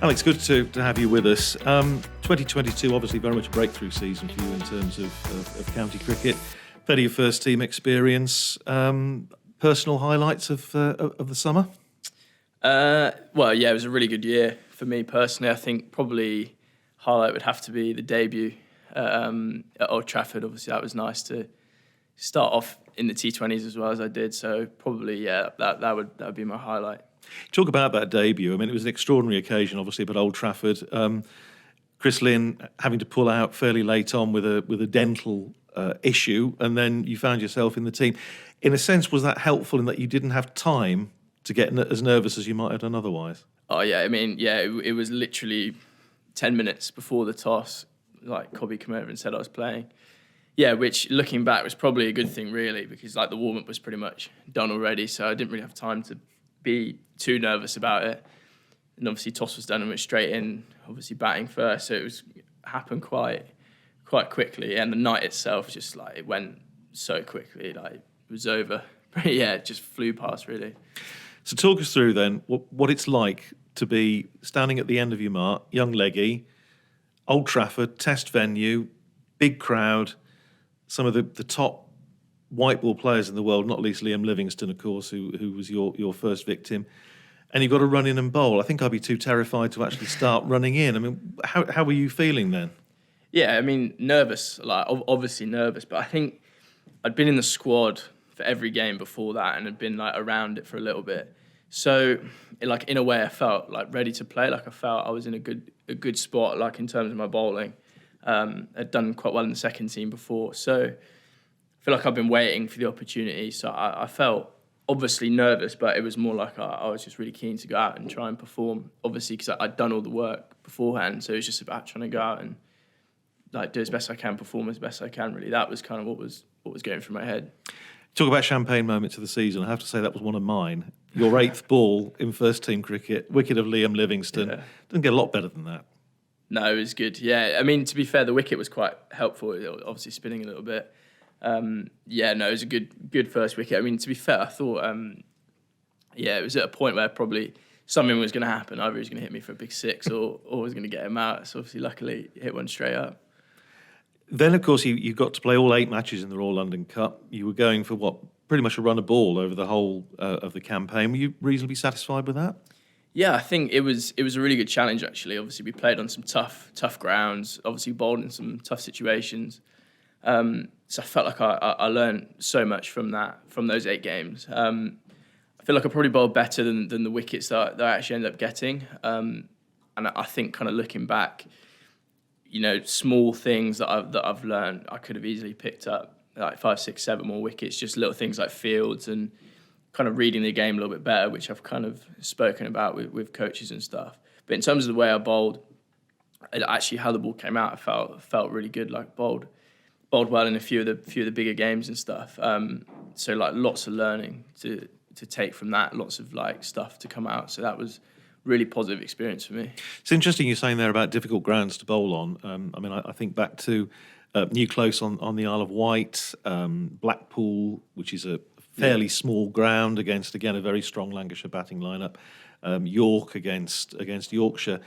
Alex, good to have you with us. 2022, obviously very much a breakthrough season for you in terms of county cricket. Fairly your first team experience. Personal highlights of the summer? Well, yeah, it was a really good year for me personally. I think probably highlight would have to be the debut at Old Trafford. Obviously, that was nice to start off in the T20s as well as I did. So probably, yeah, that would be my highlight. Talk about that debut. I mean, it was an extraordinary occasion, obviously, at Old Trafford. Chris Lynn having to pull out fairly late on with a dental issue, and then you found yourself in the team. In a sense, was that helpful in that you didn't have time to get as nervous as you might have done otherwise? Oh, yeah. I mean, yeah, it was literally 10 minutes before the toss, like, Cobby came over and said I was playing. Yeah, which, looking back, was probably a good thing, really, because, like, the warm-up was pretty much done already, so I didn't really have time to be too nervous about it. And obviously toss was done and went straight in, obviously batting first, so it happened quite quickly. And the night itself, just like, it went so quickly, like, it was over. Yeah, it just flew past, really. So talk us through then what it's like to be standing at the end of your mark, young leggy, Old Trafford, test venue, big crowd, some of the top white ball players in the world, not least Liam Livingstone, of course, who was your first victim, and you've got to run in and bowl. I think I'd be too terrified to actually start running in. I mean, how were you feeling then? Yeah, I mean, nervous, like obviously nervous, but I think I'd been in the squad for every game before that and had been like around it for a little bit. So, like, in a way, I felt like ready to play. Like, I felt I was in a good spot, like, in terms of my bowling. I'd done quite well in the second team before, so I feel like I've been waiting for the opportunity. So I felt obviously nervous, but it was more like I was just really keen to go out and try and perform. Obviously, because I'd done all the work beforehand, so it was just about trying to go out and like do as best I can, perform as best I can. Really, that was kind of what was going through my head. Talk about champagne moments of the season. I have to say that was one of mine. Your eighth ball in first team cricket, wicket of Liam Livingstone. Yeah. Doesn't get a lot better than that. No, it was good. Yeah, I mean, to be fair, the wicket was quite helpful. It was obviously spinning a little bit. Yeah, no, it was a good first wicket. I mean, to be fair, I thought, it was at a point where probably something was going to happen. Either he was going to hit me for a big six or was going to get him out. So obviously, luckily, hit one straight up. Then, of course, you got to play all 8 matches in the Royal London Cup. You were going for pretty much a run of ball over the whole of the campaign. Were you reasonably satisfied with that? Yeah, I think it was a really good challenge, actually. Obviously, we played on some tough grounds, obviously bowled in some tough situations. So I felt like I learned so much from those 8 games. I feel like I probably bowled better than the wickets that I actually ended up getting. And I think, kind of looking back, you know, small things that I've learned, I could have easily picked up like 5, 6, 7 more wickets. Just little things like fields and kind of reading the game a little bit better, which I've kind of spoken about with coaches and stuff. But in terms of the way I bowled, actually how the ball came out, I felt really good. Like bowled well in a few of the bigger games and stuff. So like lots of learning to take from that, lots of like stuff to come out. So that was really positive experience for me. It's interesting you're saying there about difficult grounds to bowl on. I mean, I think back to New Close on the Isle of Wight, Blackpool, which is a fairly small ground against, again, a very strong Lancashire batting lineup, York against Yorkshire.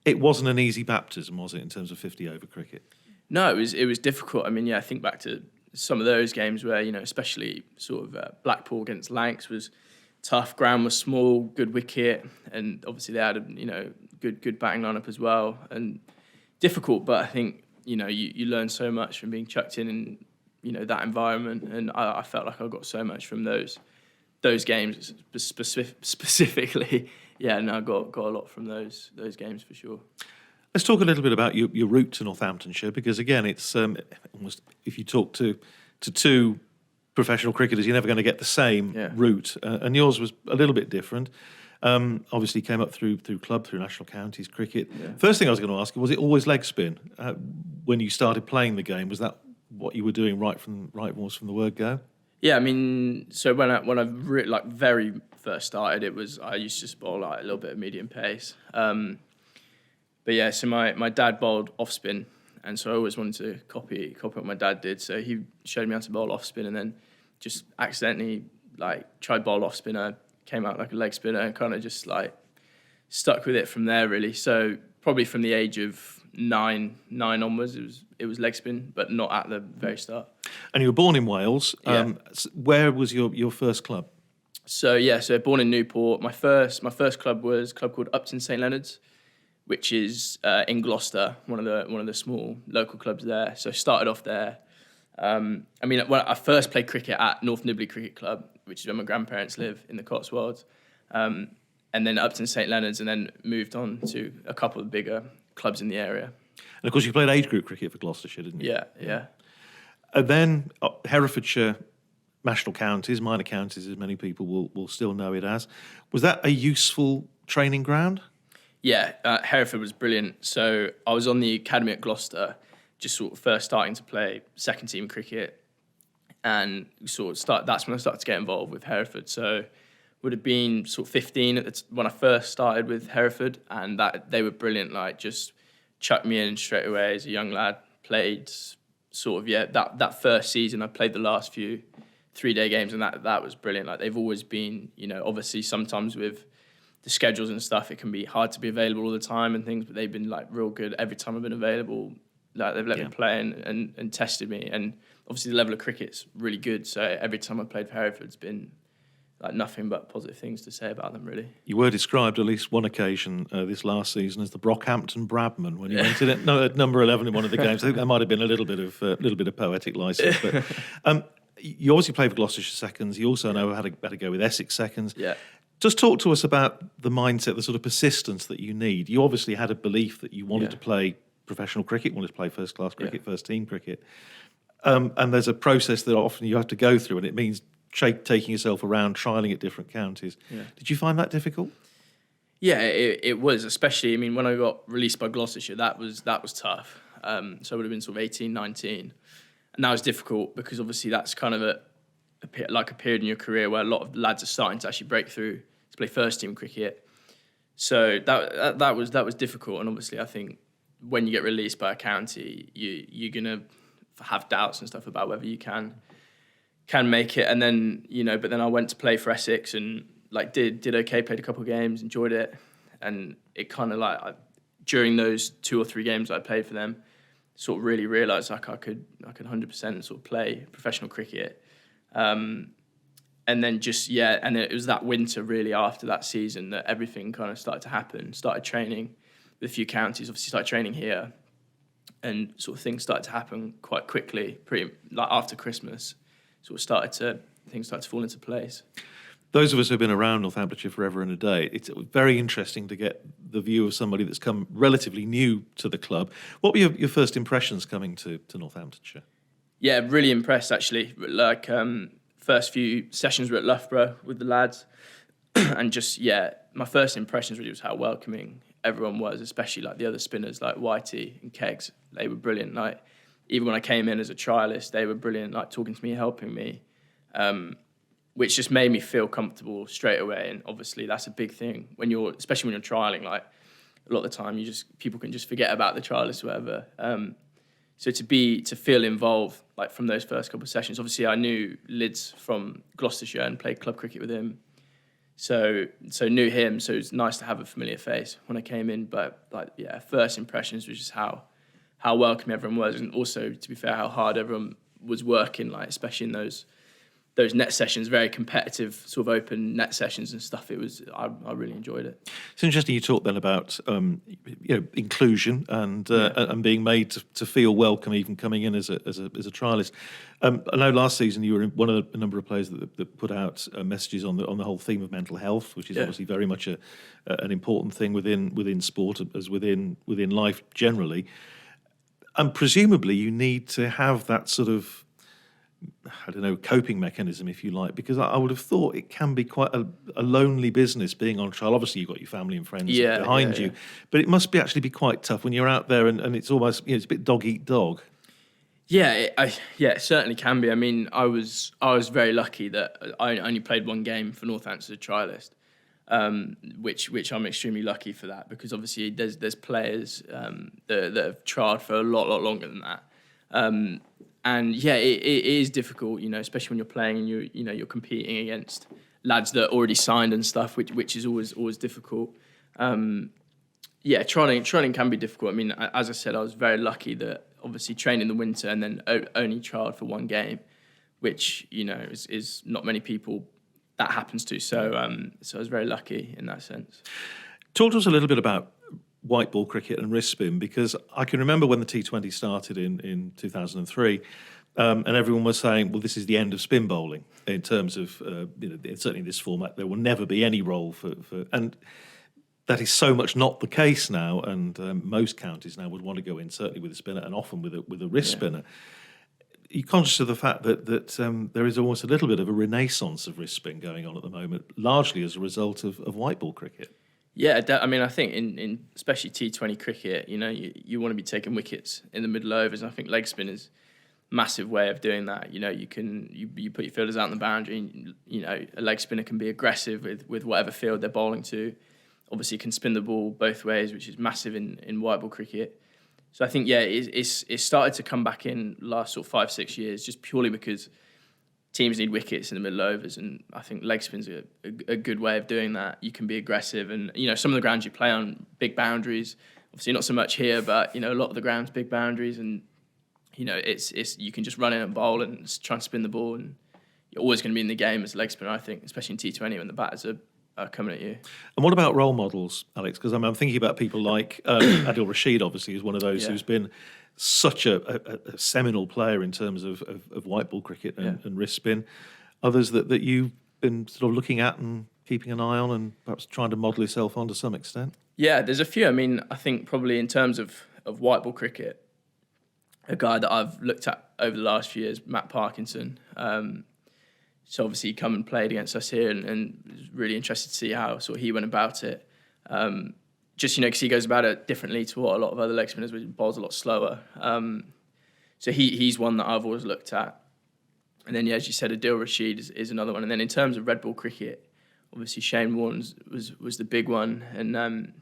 It wasn't an easy baptism, was it, in terms of 50-over cricket? No, it was difficult. I mean, yeah, I think back to some of those games where, you know, especially sort of Blackpool against Lancs was tough. Ground was small, good wicket, and obviously they had a good batting lineup as well. And difficult, but I think, you know, you learn so much from being chucked in, you know, that environment. And I felt like I got so much from those games specifically. Yeah, and I got a lot from those games for sure. Let's talk a little bit about your route to Northamptonshire, because again, it's almost, if you talk to 2 professional cricketers, you're never going to get the same route, and yours was a little bit different. Obviously, came up through club, through national counties cricket. Yeah. First thing I was going to ask you, was it always leg spin when you started playing the game? Was that what you were doing right from the word go? Yeah, I mean, so when I very first started, I used to just bowl like a little bit of medium pace. But yeah, so my dad bowled off spin, and so I always wanted to copy what my dad did. So he showed me how to bowl off spin, and then just accidentally like tried bowl off spinner, came out like a leg spinner, and kind of just like stuck with it from there really. So probably from the age of nine onwards, it was leg spin, but not at the very start. And you were born in Wales. Where was your first club? So born in Newport. My first club was a club called Upton St Leonard's, which is in Gloucester, one of the small local clubs there. So started off there. When I first played cricket at North Nibley Cricket Club, which is where my grandparents live in the Cotswolds, and then Upton St Leonard's, and then moved on to a couple of bigger clubs in the area. And of course, you played age group cricket for Gloucestershire, didn't you? Yeah. And then Herefordshire, national counties, minor counties, as many people will still know it as. Was that a useful training ground? Yeah, Hereford was brilliant. So I was on the academy at Gloucester, just sort of first starting to play second team cricket, and that's when I started to get involved with Hereford. So would have been sort of 15 when I first started with Hereford, and that they were brilliant. Like, just chucked me in straight away as a young lad. Played that first season. I played the last few 3-day games, and that was brilliant. Like, they've always been, obviously sometimes with the schedules and stuff, it can be hard to be available all the time and things, but they've been like real good every time I've been available. Like, they've let me play and tested me, and obviously the level of cricket's really good. So every time I played for Hereford, it's been like nothing but positive things to say about them, really. You were described at least one occasion this last season as the Brockhampton Brabman when you went in at number 11 in one of the games. I think there might have been a little bit of poetic license. But you obviously played for Gloucestershire seconds. You also know how to go with Essex seconds. Yeah. Just talk to us about the mindset, the sort of persistence that you need. You obviously had a belief that you wanted to play professional cricket, wanted to play first-class cricket, first-team cricket. And there's a process that often you have to go through, and it means taking yourself around, trialling at different counties. Yeah. Did you find that difficult? Yeah, it was, especially, when I got released by Gloucestershire, that was tough. So I would have been sort of 18, 19. And that was difficult because obviously that's kind of a period in your career where a lot of lads are starting to actually break through to play first team cricket. So that was difficult. And obviously I think when you get released by a county, you're going to have doubts and stuff about whether you can make it. And then, but then I went to play for Essex and did okay, played a couple of games, enjoyed it. And it kind of during those 2 or 3 games I played for them, sort of really realised I could 100% sort of play professional cricket. And then and it was that winter really after that season that everything kind of started to happen. Started training with a few counties, obviously started training here, and sort of things started to happen quite quickly, after Christmas. Things started to fall into place. Those of us who have been around Northamptonshire forever and a day, it's very interesting to get the view of somebody that's come relatively new to the club. What were your first impressions coming to Northamptonshire? Yeah, really impressed actually. First few sessions were at Loughborough with the lads, and my first impressions really was how welcoming everyone was, especially the other spinners like Whitey and Keggs. They were brilliant. Even when I came in as a trialist, they were brilliant, talking to me, helping me. Which just made me feel comfortable straight away. And obviously that's a big thing especially when you're trialing, a lot of the time people can just forget about the trialist or whatever. So to feel involved, from those first couple of sessions, obviously I knew Lids from Gloucestershire and played club cricket with him. So knew him. So it was nice to have a familiar face when I came in. But first impressions was just how welcome everyone was. And also, to be fair, how hard everyone was working, especially in those net sessions, very competitive, sort of open net sessions and stuff. I really enjoyed it. It's interesting you talk then about inclusion and being made to feel welcome, even coming in as a trialist. I know last season you were one of a number of players that put out messages on the whole theme of mental health, which is obviously very much an important thing within sport as within life generally. And presumably you need to have that sort of, coping mechanism, if you like, because I would have thought it can be quite a lonely business being on trial. Obviously, you've got your family and friends behind you, but it must actually be quite tough when you're out there and it's almost, it's a bit dog eat dog. Yeah, it certainly can be. I was very lucky that I only played 1 game for Northampton as a trialist, which I'm extremely lucky for that, because obviously there's players that have trialled for a lot longer than that. And it is difficult, especially when you're playing and you're competing against lads that are already signed and stuff, which is always difficult. Trotting can be difficult. I mean, as I said, I was very lucky that obviously trained in the winter and then only trialled for one game, which, is not many people that happens to. So I was very lucky in that sense. Talk to us a little bit about white ball cricket and wrist spin, because I can remember when the T20 started in 2003, and everyone was saying, well, this is the end of spin bowling in terms of, certainly in this format, there will never be any role for and that is so much not the case now, and most counties now would want to go in, certainly with a spinner and often with a wrist spinner. Are you conscious of the fact that there is almost a little bit of a renaissance of wrist spin going on at the moment, largely as a result of white ball cricket? Yeah, I think in especially T20 cricket, you want to be taking wickets in the middle overs, and I think leg spin is a massive way of doing that. You put your fielders out on the boundary, and, a leg spinner can be aggressive with whatever field they're bowling to. Obviously, can spin the ball both ways, which is massive in white ball cricket. So I think, it's started to come back in last sort of 5-6 years, just purely because teams need wickets in the middle overs, and I think leg spin's a good way of doing that. You can be aggressive, and some of the grounds you play on, big boundaries. Obviously, not so much here, but a lot of the grounds, big boundaries, and it's you can just run in and bowl and try and spin the ball, and you're always going to be in the game as a leg spinner, I think, especially in T20 when the batters are coming at you. And what about role models, Alex? Because I'm thinking about people like Andrew Radd, obviously, is one of those who's been such a seminal player in terms of white ball cricket and wrist spin. Others that you've been sort of looking at and keeping an eye on and perhaps trying to model yourself on to some extent? Yeah, there's a few. I mean, I think probably in terms of white ball cricket, a guy that I've looked at over the last few years, Matt Parkinson. So obviously he come and played against us here, and was really interested to see how sort of he went about it. Just, because he goes about it differently to what a lot of other leg spinners, which bowls a lot slower. So he's one that I've always looked at. And then, as you said, Adil Rashid is another one. And then in terms of red ball cricket, obviously Shane Warne was the big one. And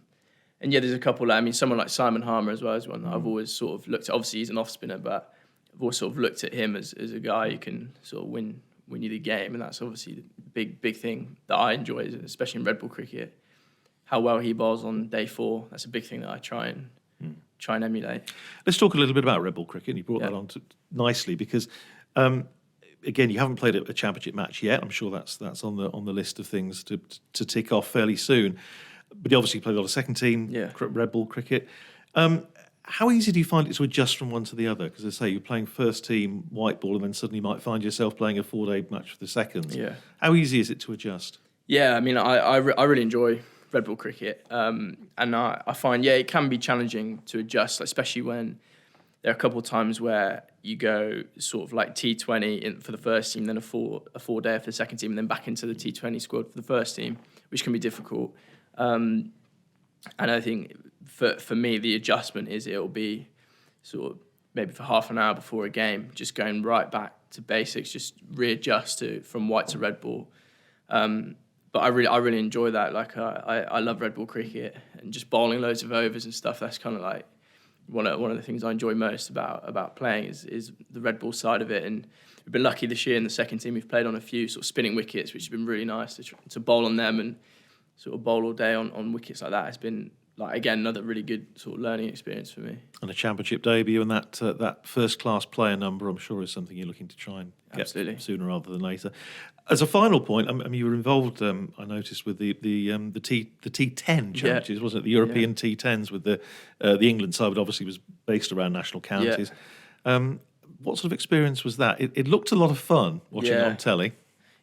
there's a couple. I mean, someone like Simon Harmer as well is one that I've always sort of looked at. Obviously he's an off spinner, but I've always sort of looked at him as a guy who can sort of win you the game, and that's obviously the big thing that I enjoy, especially in red ball cricket. How well he bowls on day 4, that's a big thing that I try and emulate. Let's talk a little bit about red ball cricket. You brought that on nicely because, again, you haven't played a championship match yet. I'm sure that's on the list of things to tick off fairly soon. But you obviously played a lot of second team red ball cricket. How easy do you find it to adjust from one to the other? Because, as I say, you're playing first team white ball and then suddenly you might find yourself playing a 4-day match for the seconds. Yeah. How easy is it to adjust? Yeah, I mean, I really enjoy red ball cricket. And I find, it can be challenging to adjust, especially when there are a couple of times where you go sort of like T20 for the first team, then a 4-day for the second team, and then back into the T20 squad for the first team, which can be difficult. And I think for me, the adjustment is it'll be sort of maybe for half an hour before a game, just going right back to basics, just readjust from white to red ball. But I really enjoy that. Like I love red ball cricket and just bowling loads of overs and stuff. That's kind of like one of the things I enjoy most about playing is the red ball side of it. And we've been lucky this year in the second team. We've played on a few sort of spinning wickets, which has been really nice to bowl on them and sort of bowl all day on wickets like that. It's been, like, again, another really good sort of learning experience for me. And a championship debut and that first-class player number, I'm sure, is something you're looking to try and get sooner rather than later. As a final point, I mean, you were involved, I noticed, with the T10 challenges, wasn't it? The European T10s with the England side, which obviously was based around national counties. What sort of experience was that? It looked a lot of fun watching it on telly.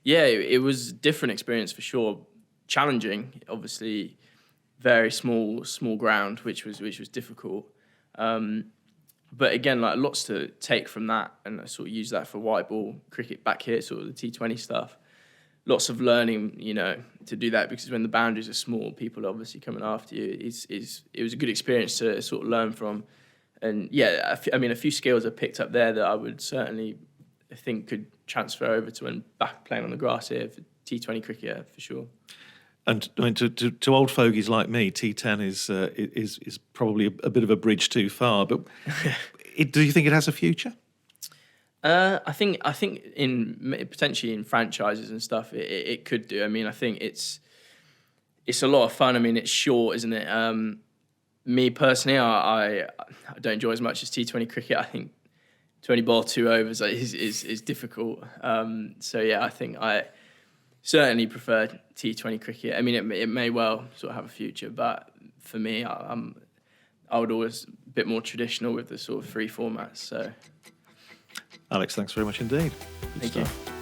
Yeah, it was a different experience for sure. Challenging, obviously. Very small ground, which was difficult, but again, like, lots to take from that, and I sort of use that for white ball cricket back here, sort of the T20 stuff. Lots of learning, to do that, because when the boundaries are small, people are obviously coming after you. It was a good experience to sort of learn from, and a few skills I picked up there that I would certainly think could transfer over to when back playing on the grass here for T20 cricket, for sure. And I mean, to old fogies like me, T10 is probably a bit of a bridge too far. But do you think it has a future? I think potentially in franchises and stuff, it could do. I mean, I think it's a lot of fun. I mean, it's short, isn't it? Me personally, I don't enjoy as much as T20 cricket. I think 20 ball, 2 overs is difficult. So yeah, I think I certainly prefer T20 cricket. I mean, it may well sort of have a future, but for me, I would always a bit more traditional with the sort of 3 formats. So, Alex, thanks very much indeed. Thank you.